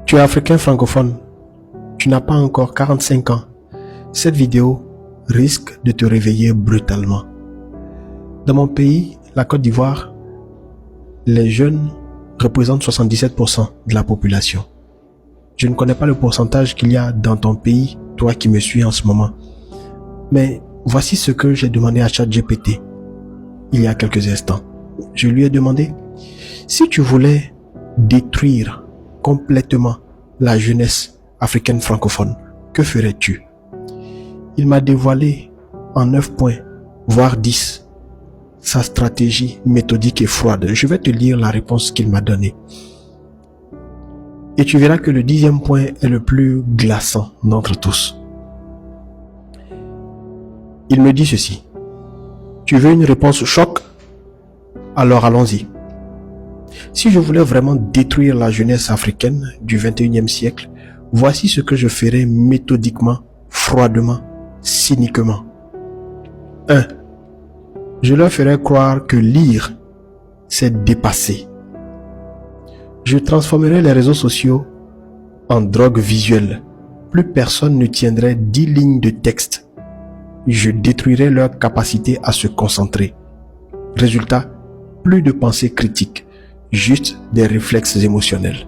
Tu es africain francophone, tu n'as pas encore 45 ans. Cette vidéo risque de te réveiller brutalement. Dans mon pays, la Côte d'Ivoire, les jeunes représentent 77% de la population. Je ne connais pas le pourcentage qu'il y a dans ton pays, toi qui me suis en ce moment. Mais voici ce que j'ai demandé à ChatGPT il y a quelques instants. Je lui ai demandé, si tu voulais détruire complètement la jeunesse africaine francophone, que ferais-tu? Il m'a dévoilé en 9 points, voire 10, sa stratégie méthodique et froide. Je vais te lire la réponse qu'il m'a donnée. Et tu verras que le 10e point est le plus glaçant d'entre tous. Il me dit ceci. Tu veux une réponse choc? Alors allons-y. Si je voulais vraiment détruire la jeunesse africaine du 21e siècle, voici ce que je ferais méthodiquement, froidement, cyniquement. 1. Je leur ferais croire que lire, c'est dépasser. Je transformerais les réseaux sociaux en drogue visuelle. Plus personne ne tiendrait 10 lignes de texte. Je détruirais leur capacité à se concentrer. Résultat, plus de pensée critique, juste des réflexes émotionnels.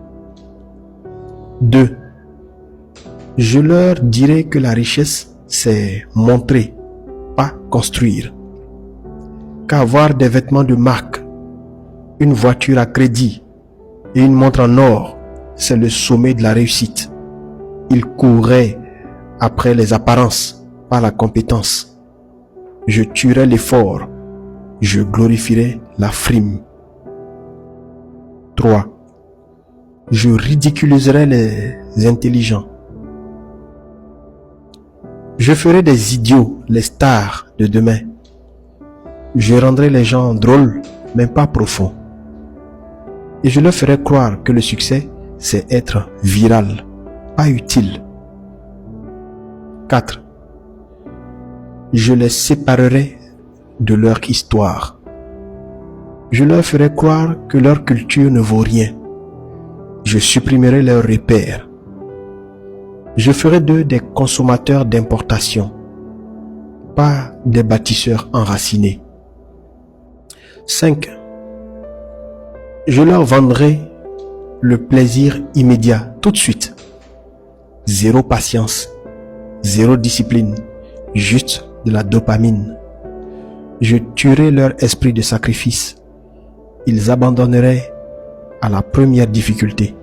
2. Je leur dirais que la richesse, c'est montrer, pas construire. Qu'avoir des vêtements de marque, une voiture à crédit et une montre en or, c'est le sommet de la réussite. Ils couraient après les apparences, pas la compétence. Je tuerais l'effort, je glorifierais la frime. 3. Je ridiculiserais les intelligents. Je ferai des idiots les stars de demain. Je rendrai les gens drôles, mais pas profonds. Et je leur ferai croire que le succès, c'est être viral, pas utile. 4. Je les séparerai de leur histoire. Je leur ferai croire que leur culture ne vaut rien. Je supprimerai leurs repères. Je ferai d'eux des consommateurs d'importation, pas des bâtisseurs enracinés. 5. Je leur vendrai le plaisir immédiat, tout de suite. Zéro patience, zéro discipline, juste de la dopamine. Je tuerai leur esprit de sacrifice. Ils abandonneraient à la première difficulté.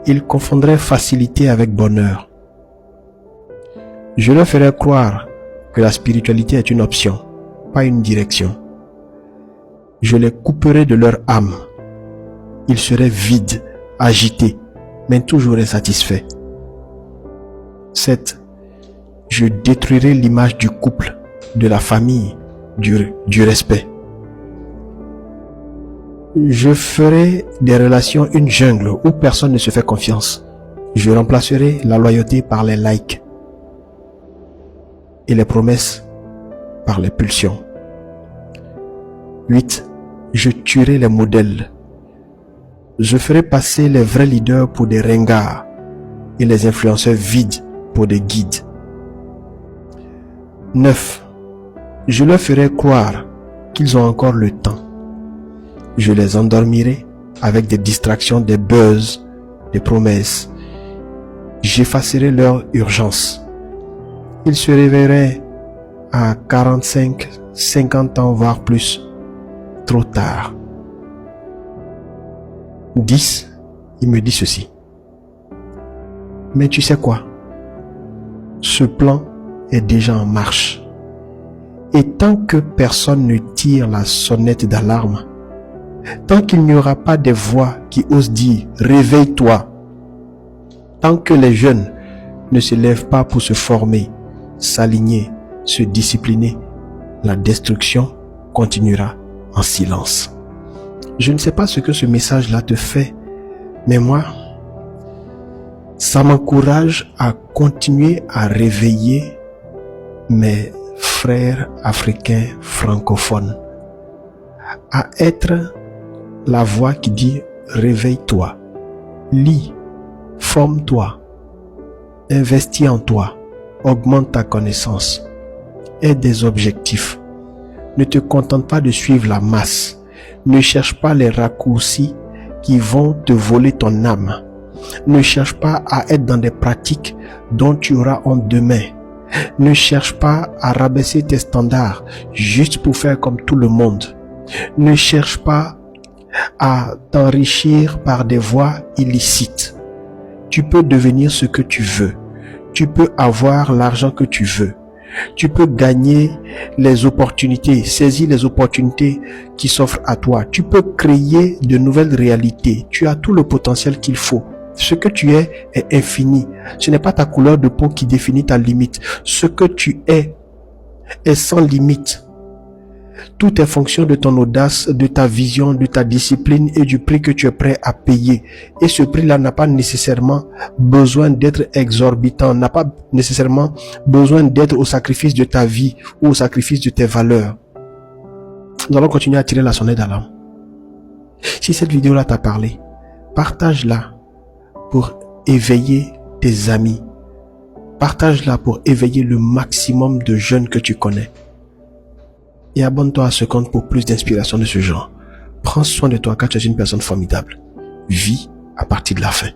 Ils confondraient facilité avec bonheur. Je leur ferai croire que la spiritualité est une option, pas une direction. Je les couperai de leur âme. Ils seraient vides, agités, mais toujours insatisfaits. 7. Je détruirai l'image du couple, de la famille, du respect. Je ferai des relations une jungle où personne ne se fait confiance. Je remplacerai la loyauté par les likes et les promesses par les pulsions. 8. Je tuerai les modèles. Je ferai passer les vrais leaders pour des ringards et les influenceurs vides pour des guides. 9. Je leur ferai croire qu'ils ont encore le temps. Je les endormirai avec des distractions, des buzz, des promesses. J'effacerai leur urgence. Ils se réveilleraient à 45, 50 ans, voire plus. Trop tard. 10. Il me dit ceci. Mais tu sais quoi? Ce plan est déjà en marche. Et tant que personne ne tire la sonnette d'alarme, tant qu'il n'y aura pas des voix qui osent dire « réveille-toi », tant que les jeunes ne se lèvent pas pour se former, s'aligner, se discipliner, la destruction continuera en silence. Je ne sais pas ce que ce message-là te fait, mais moi, ça m'encourage à continuer à réveiller mes frères africains francophones, à être la voix qui dit réveille-toi, lis, Forme-toi. Investis en toi. Augmente ta connaissance. Aie des objectifs. Ne te contente pas de suivre la masse. Ne cherche pas les raccourcis qui vont te voler ton âme. Ne cherche pas à être dans des pratiques dont tu auras honte demain. Ne cherche pas à rabaisser tes standards juste pour faire comme tout le monde. Ne cherche pas à t'enrichir par des voies illicites. Tu peux devenir ce que tu veux. Tu peux avoir l'argent que tu veux. Tu peux gagner les opportunités, saisir les opportunités qui s'offrent à toi. Tu peux créer de nouvelles réalités. Tu as tout le potentiel qu'il faut. Ce que tu es est infini. Ce n'est pas ta couleur de peau qui définit ta limite. Ce que tu es sans limite. Tout est fonction de ton audace, de ta vision, de ta discipline et du prix que tu es prêt à payer. Et ce prix-là n'a pas nécessairement besoin d'être exorbitant, n'a pas nécessairement besoin d'être au sacrifice de ta vie ou au sacrifice de tes valeurs. Nous allons continuer à tirer la sonnette d'alarme. Si cette vidéo-là t'a parlé, partage-la pour éveiller tes amis. Partage-la pour éveiller le maximum de jeunes que tu connais. Et abonne-toi à ce compte pour plus d'inspiration de ce genre. Prends soin de toi car tu es une personne formidable. Vis à partir de la fin.